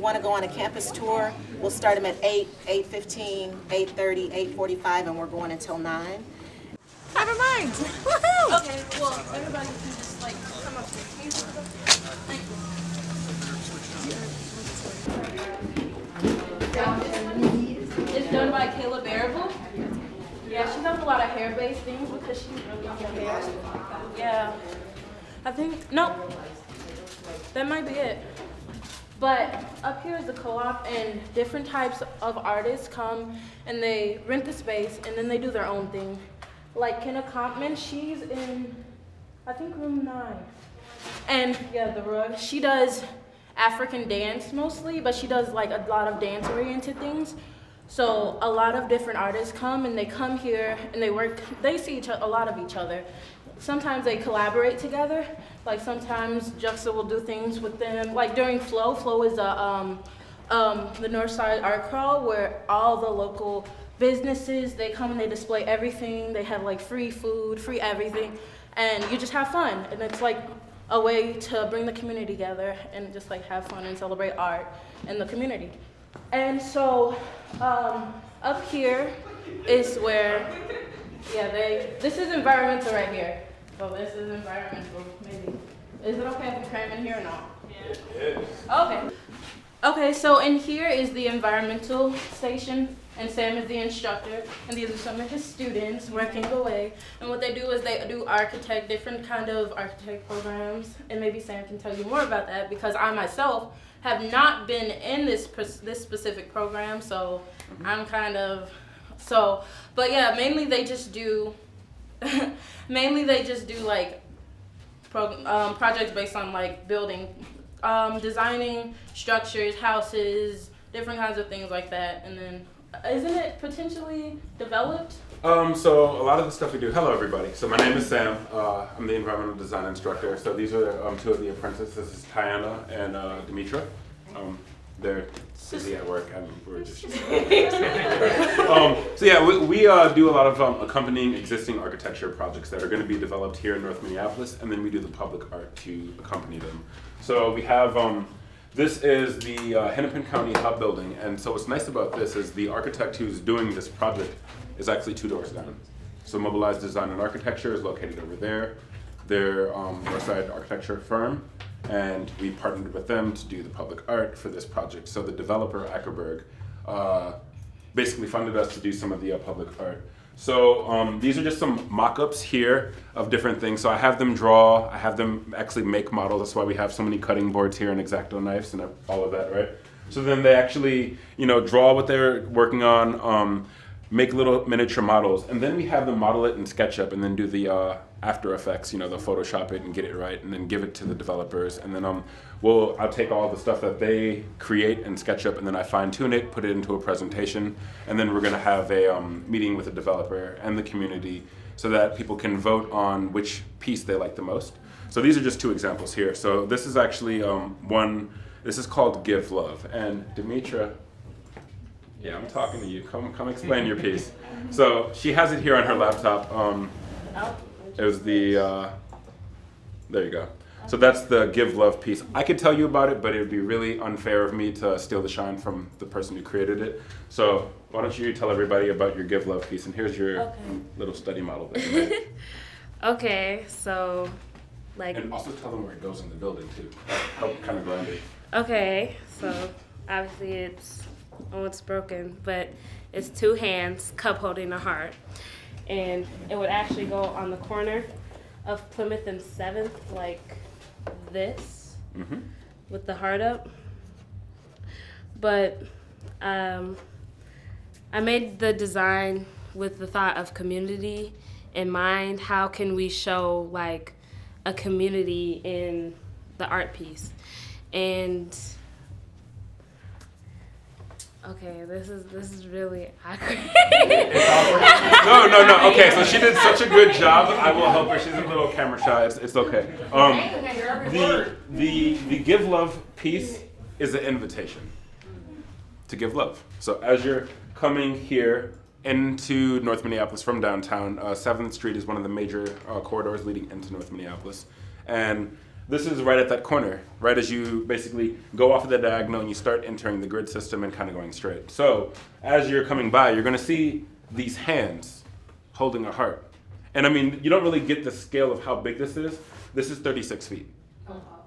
want to go on a campus tour, we'll start them at 8, 8:15, 8:30, 8:45, and we're going until 9. Never mind. Woohoo! Okay, well, everybody can just like come up here. Thank you. It's done by Kayla Bearable. Yeah, she does a lot of hair-based things because she's really into hair. Yeah. I think, nope. That might be it. But up here is the co-op, and different types of artists come and they rent the space and then they do their own thing. Like Kenna Compton, she's in, I think, room 9. And yeah, the rug. She does African dance mostly, but she does like a lot of dance-oriented things. So a lot of different artists come and they come here and they work. They see a lot of each other. Sometimes they collaborate together. Like sometimes Juxta will do things with them. Like during Flow. Flow is the North Side Art Crawl where all the local businesses, they come and they display everything. They have like free food, free everything, and you just have fun. And it's like a way to bring the community together and just like have fun and celebrate art in the community. And so up here is where, yeah, this is environmental right here. So this is environmental, maybe. Is it okay if we cram in here or not? Yeah. It is. Okay. Okay, so in here is the environmental station, and Sam is the instructor, and these are some of his students working away. And what they do is they do different kind of architect programs, and maybe Sam can tell you more about that because I myself have not been in this specific program, so I'm kind of, but yeah, mainly they just do like projects based on like building, designing structures, houses, different kinds of things like that. And then, isn't it potentially developed? So a lot of the stuff we do, hello everybody. So my name is Sam. I'm the environmental design instructor. So these are two of the apprentices. This is Tiana and Demetra. They're busy at work and we're just so yeah, we do a lot of accompanying existing architecture projects that are going to be developed here in North Minneapolis, and then we do the public art to accompany them. So we have this is the Hennepin County Hub building, and so what's nice about this is the architect who's doing this project is actually 2 doors down. So Mobilized Design and Architecture is located over there. They're Northside architecture firm, and we partnered with them to do the public art for this project. So the developer, Ackerberg, basically funded us to do some of the public art. So these are just some mock-ups here of different things. So I have them draw, I have them actually make models. That's why we have so many cutting boards here and X-Acto knives and all of that, right? So then they actually, draw what they're working on, make little miniature models, and then we have them model it in SketchUp and then do the After Effects, they'll Photoshop it and get it right and then give it to the developers. And then I'll take all the stuff that they create in SketchUp and then I fine tune it, put it into a presentation, and then we're gonna have a meeting with the developer and the community so that people can vote on which piece they like the most. So these are just 2 examples here. So this is actually this is called Give Love. And Demetra, yeah, I'm talking to you. Come explain your piece. So she has it here on her laptop. It was the, there you go. So that's the Give Love piece. I could tell you about it, but it would be really unfair of me to steal the shine from the person who created it. So why don't you tell everybody about your Give Love piece, and here's your little study model that you made. Okay, so like. And also tell them where it goes in the building too. Help kind of ground it. Okay, so obviously it's broken, but it's 2 hands, cup holding a heart. And it would actually go on the corner of Plymouth and 7th, like this, with the heart up. But I made the design with the thought of community in mind. How can we show like a community in the art piece? And okay, this is really awkward. It's awkward? No. Okay, so she did such a good job. I will help her. She's a little camera shy. It's okay. The Give Love piece is an invitation to give love. So as you're coming here into North Minneapolis from downtown, 7th Street is one of the major corridors leading into North Minneapolis, and this is right at that corner, right as you basically go off of the diagonal and you start entering the grid system and kind of going straight. So as you're coming by, you're going to see these hands holding a heart. And I mean, you don't really get the scale of how big this is. This is 36 feet.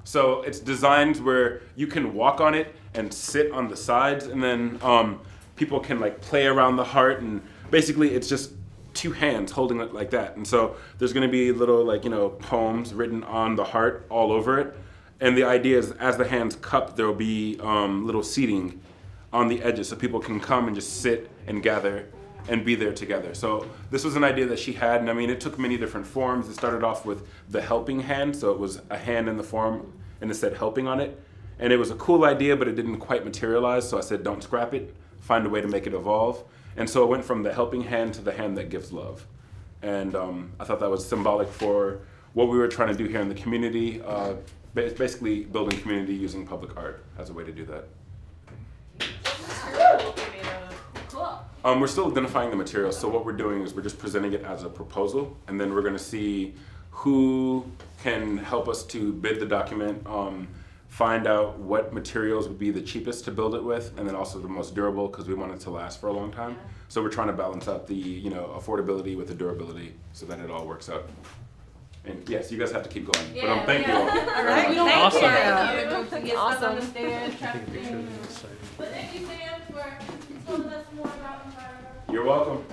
So it's designed where you can walk on it and sit on the sides, and then people can like play around the heart, and basically it's just two hands holding it like that. And so there's going to be little like, you know, poems written on the heart all over it. And the idea is as the hands cup, there will be little seating on the edges so people can come and just sit and gather and be there together. So this was an idea that she had, and I mean, it took many different forms. It started off with the helping hand, so it was a hand in the form and it said helping on it. And it was a cool idea, but it didn't quite materialize, so I said don't scrap it, find a way to make it evolve. And so it went from the helping hand to the hand that gives love. And I thought that was symbolic for what we were trying to do here in the community, basically building community using public art as a way to do that. We're still identifying the materials, so what we're doing is we're just presenting it as a proposal, and then we're going to see who can help us to bid the document, find out what materials would be the cheapest to build it with, and then also the most durable, because we want it to last for a long time. So we're trying to balance out the, you know, affordability with the durability so that it all works out. And yes, you guys have to keep going, but thank you all. All right, We don't Thank want you. to get stuck on the Awesome. stairs, traffic. But thank you, Sam, for telling us more about environment. You're welcome.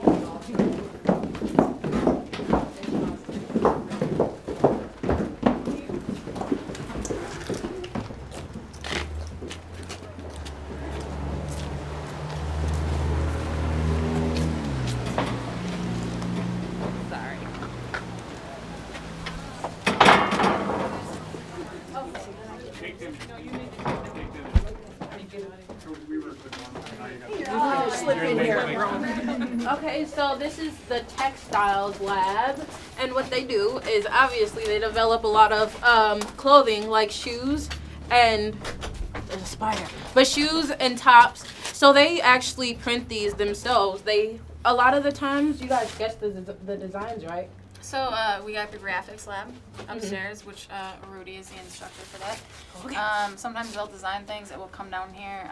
Okay, so this is the textiles lab, and what they do is obviously they develop a lot of clothing like shoes and there's a spider, but shoes and tops. So they actually print these themselves. They a lot of the times you guys sketch the designs, right? So we got the graphics lab upstairs, which Rudy is the instructor for that. Okay. Sometimes they'll design things that will come down here.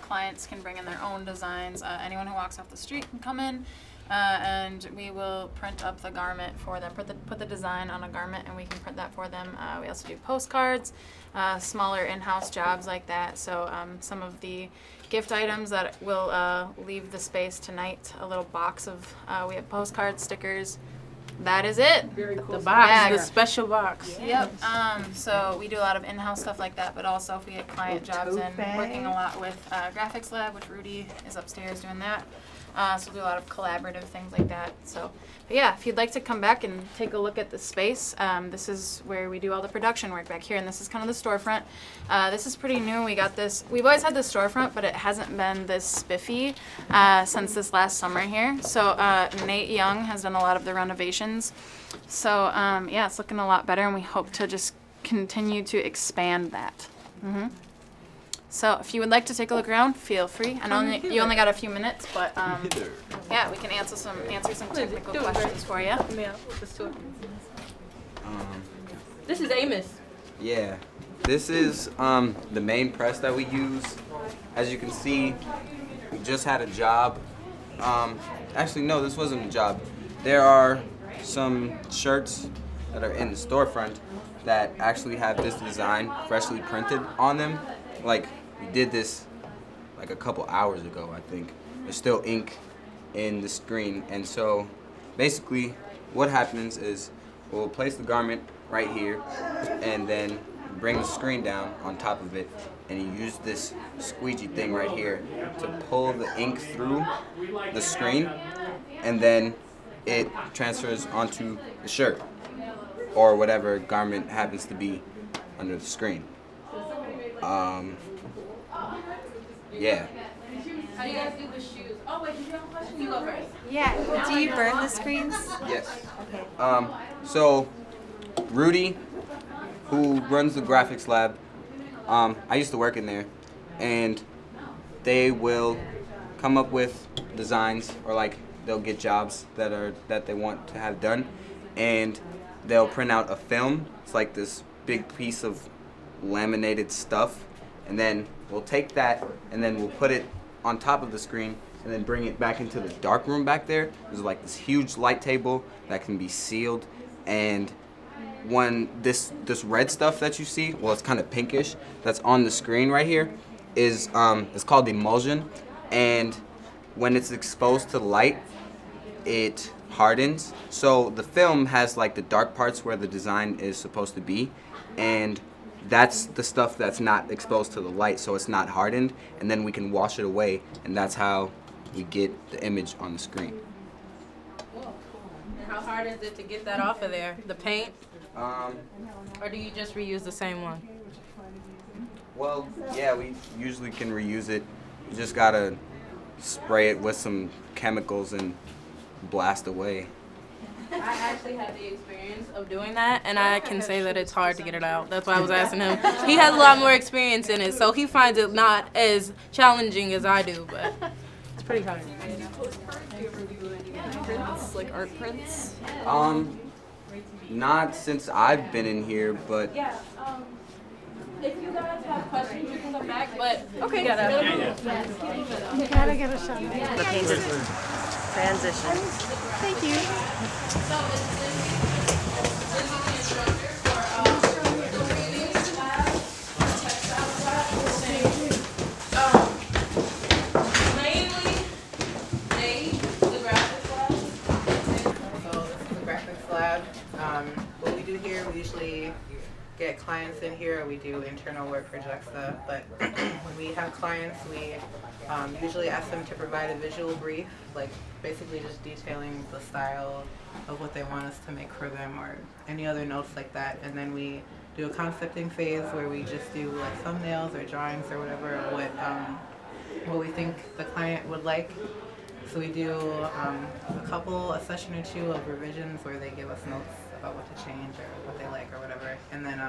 Clients can bring in their own designs. Anyone who walks off the street can come in, and we will print up the garment for them. Put the design on a garment, and we can print that for them. We also do postcards, smaller in-house jobs like that. So some of the gift items that will leave the space tonight, a little box of, we have postcards, stickers. That is it. Very cool. The box, Bag. the special box. Yep. So we do a lot of in-house stuff like that, but also if we get client jobs in, working a lot with graphics lab, which Rudy is upstairs doing that. So we do a lot of collaborative things like that. So, but yeah, if you'd like to come back and take a look at the space, this is where we do all the production work back here, and this is kind of the storefront. This is pretty new. We got this. We've always had this storefront, but it hasn't been this spiffy since this last summer here. So Nate Young has done a lot of the renovations. So yeah, it's looking a lot better, and we hope to just continue to expand that. So if you would like to take a look around, feel free. I know you only got a few minutes, but yeah, we can answer some technical questions for you. This is Amos. Yeah, this is the main press that we use. As you can see, we just had a job. Actually, no, this wasn't a job. There are some shirts that are in the storefront that actually have this design freshly printed on them. Like, we did this like a couple hours ago, I think. There's still ink in the screen, and so basically what happens is we'll place the garment right here and then bring the screen down on top of it, and you use this squeegee thing right here to pull the ink through the screen, and then it transfers onto the shirt or whatever garment happens to be under the screen. Yeah. How do you guys do the shoes? Oh wait, did you have a question? You go first. Yeah. Do you burn the screens? Yes. So Rudy, who runs the graphics lab, I used to work in there, and they will come up with designs, or like they'll get jobs that they want to have done, and they'll print out a film. It's like this big piece of laminated stuff, and then we'll take that and then we'll put it on top of the screen and then bring it back into the dark room back there. There's like this huge light table that can be sealed, and when this red stuff that you see, well, it's kind of pinkish, that's on the screen right here, is it's called emulsion, and when it's exposed to light, it hardens. So the film has like the dark parts where the design is supposed to be, and that's the stuff that's not exposed to the light, so it's not hardened, and then we can wash it away, and that's how we get the image on the screen. And how hard is it to get that off of there? The paint? Or do you just reuse the same one? Well, yeah, we usually can reuse it. You just gotta spray it with some chemicals and blast away. I actually had the experience of doing that, and I can say that it's hard to get it out. That's why I was asking him. He has a lot more experience in it, so he finds it not as challenging as I do, but it's pretty hard. Prints, like art prints. Not since I've been in here, but Yeah, if you guys have questions, you can come back, but Okay. you gotta... You gotta get a shot. The painted transition. Thank you. Mainly, Jade, the graphics lab. So this is the graphics lab. What we do here, we usually get clients in here. We do internal work for Juxta, but when we have clients, we usually ask them to provide a visual brief, like basically just detailing the style of what they want us to make for them or any other notes like that. And then we do a concepting phase where we just do like thumbnails or drawings or whatever, what we think the client would like. So we do a session or two of revisions where they give us notes about what to change or what they like or whatever. And then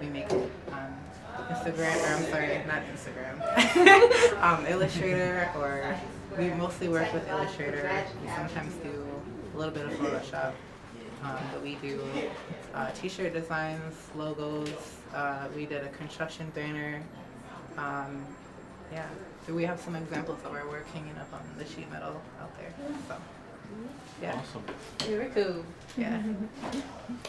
we make Instagram, or I'm sorry, not Instagram, Illustrator, or we mostly work with Illustrator. We sometimes do a little bit of Photoshop. But we do t-shirt designs, logos. We did a construction banner. Yeah, so we have some examples of our work hanging up on the sheet metal out there. So, yeah. Awesome. Very cool. Yeah.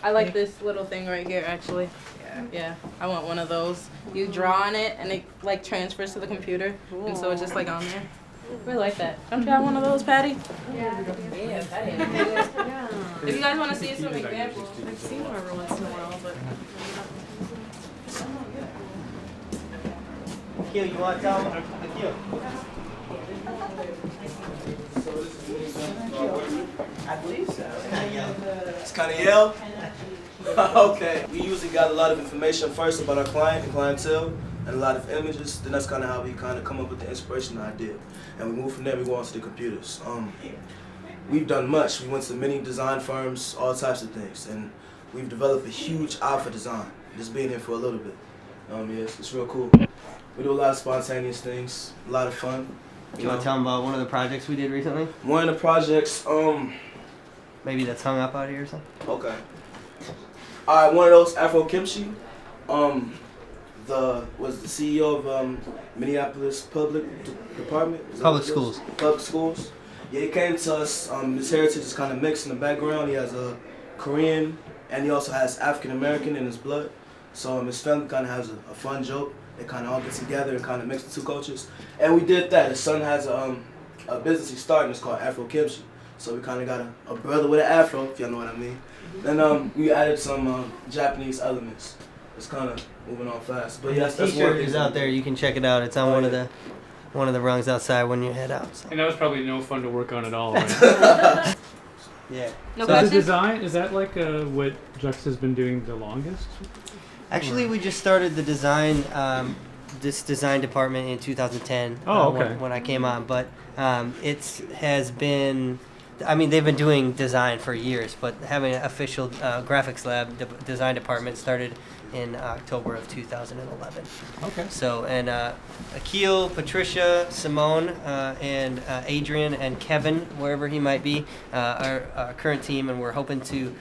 I like this little thing right here, actually. Yeah. Yeah, I want one of those. You draw on it, and it like transfers to the computer, and so it's just like on there. We like that. Don't you have one of those, Patty? Yeah. Yeah, Patty. If you guys want to see some examples, I've seen them every once in a while, but Akil, you want to tell them? Akil. I believe so. It's kind of yell. Okay. We usually got a lot of information first about our client and clientele and a lot of images. Then that's kind of how we kind of come up with the inspiration idea. And we move from there, we go on to the computers. We've done much. We went to many design firms, all types of things. And we've developed a huge eye for design, just being here for a little bit. Yes, it's real cool. We do a lot of spontaneous things, a lot of fun. You want to tell them about one of the projects we did recently? One of the projects, Maybe that's hung up out here or something? okay. Alright, one of those Afro Kimchi, was the CEO of Minneapolis Public Department. Is that Public what it is? schools. Public schools. Yeah, he came to us. His heritage is kind of mixed in the background. He has a Korean, and he also has African American in his blood. So his family kind of has a fun joke. They kind of all get together and kind of mix the two cultures. And we did that. His son has a business he's starting. It's called Afro Kimchi. So we kind of got a brother with an afro, if y'all know what I mean. Then we added some Japanese elements. It's kind of moving on fast. But yes, that's one T-shirt thing. is out there. You can check it out. It's on one of the rungs outside when you head out. So. And that was probably no fun to work on at all, right? Yeah. no So the questions? design, is that like what Juxta's been doing the longest? Actually, we just started the design, this design department in 2010. Oh, okay. When I came on, but it has been. I mean, they've been doing design for years, but having an official graphics lab design department started in October of 2011. Okay. So, and Akil, Patricia, Simone, and Adrian, and Kevin, wherever he might be, are our current team, and we're hoping to,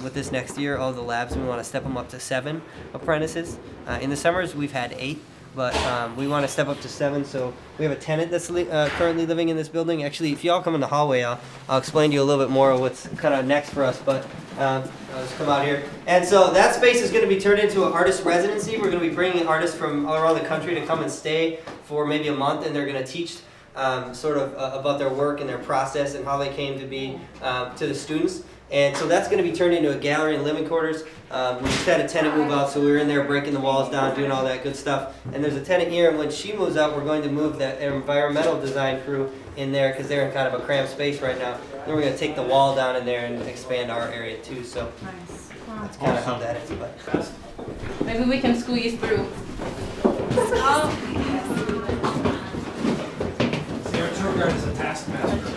with this next year, all the labs, we want to step them up to 7 apprentices. In the summers, we've had 8. But we want to step up to 7, so we have a tenant that's currently living in this building. Actually, if y'all come in the hallway, I'll explain to you a little bit more of what's kind of next for us. But I'll just come out here. And so that space is going to be turned into an artist residency. We're going to be bringing artists from all around the country to come and stay for maybe a month, and they're going to teach sort of about their work and their process and how they came to be to the students. And so that's going to be turned into a gallery and living quarters. We just had a tenant move out, so we were in there breaking the walls down, doing all that good stuff. And there's a tenant here, and when she moves out, we're going to move that environmental design crew in there because they're in kind of a cramped space right now. Then we're going to take the wall down in there and expand our area too. So that's kind of how that is. But Maybe we can squeeze through. Our tour guide is a taskmaster.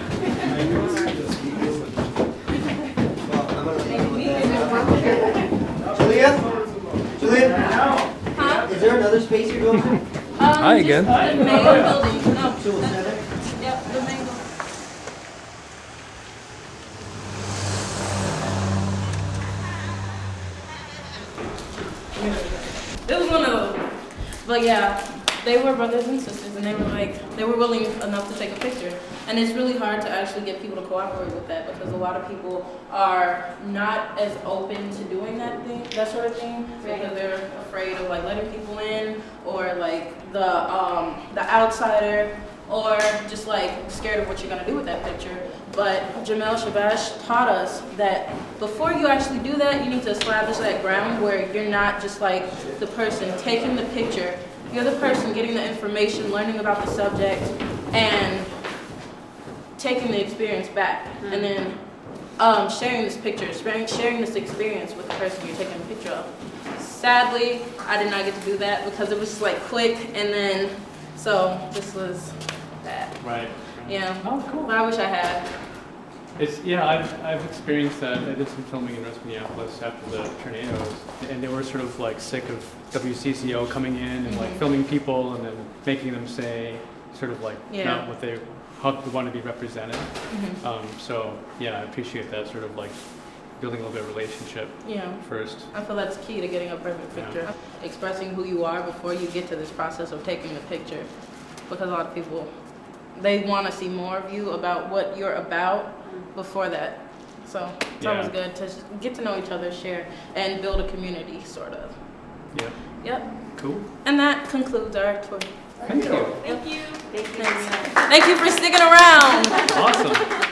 Julia? Huh? Is there another space you're going to? Hi again. The main building. No. Yep, the main building. It was one of those. But yeah, they were brothers and sisters, and they were willing enough to take a picture. And it's really hard to actually get people to cooperate with that because a lot of people are not as open to doing that sort of thing, because they're afraid of like letting people in, or like the outsider, or just like scared of what you're gonna do with that picture. But Jamel Shabash taught us that before you actually do that, you need to establish that ground where you're not just like the person taking the picture. You're the person getting the information, learning about the subject, and taking the experience back, and then sharing this picture, sharing this experience with the person you're taking a picture of. Sadly, I did not get to do that because it was just like quick, and then, so this was that. Right. Yeah. Oh, cool. But I wish I had. I've experienced that. I did some filming in North Minneapolis after the tornadoes, and they were sort of like sick of WCCO coming in and like filming people and then making them say sort of like not what they how they want to be represented. So yeah, I appreciate that sort of like building a little bit of relationship first. I feel that's key to getting a perfect picture. Expressing who you are before you get to this process of taking the picture, because a lot of people, they want to see more of you about what you're about before that. So it's always good to just get to know each other, share, and build a community, sort of. Yeah. Yep. Cool. And that concludes our tour. Thank you. Thank you. Thank you for sticking around. Awesome.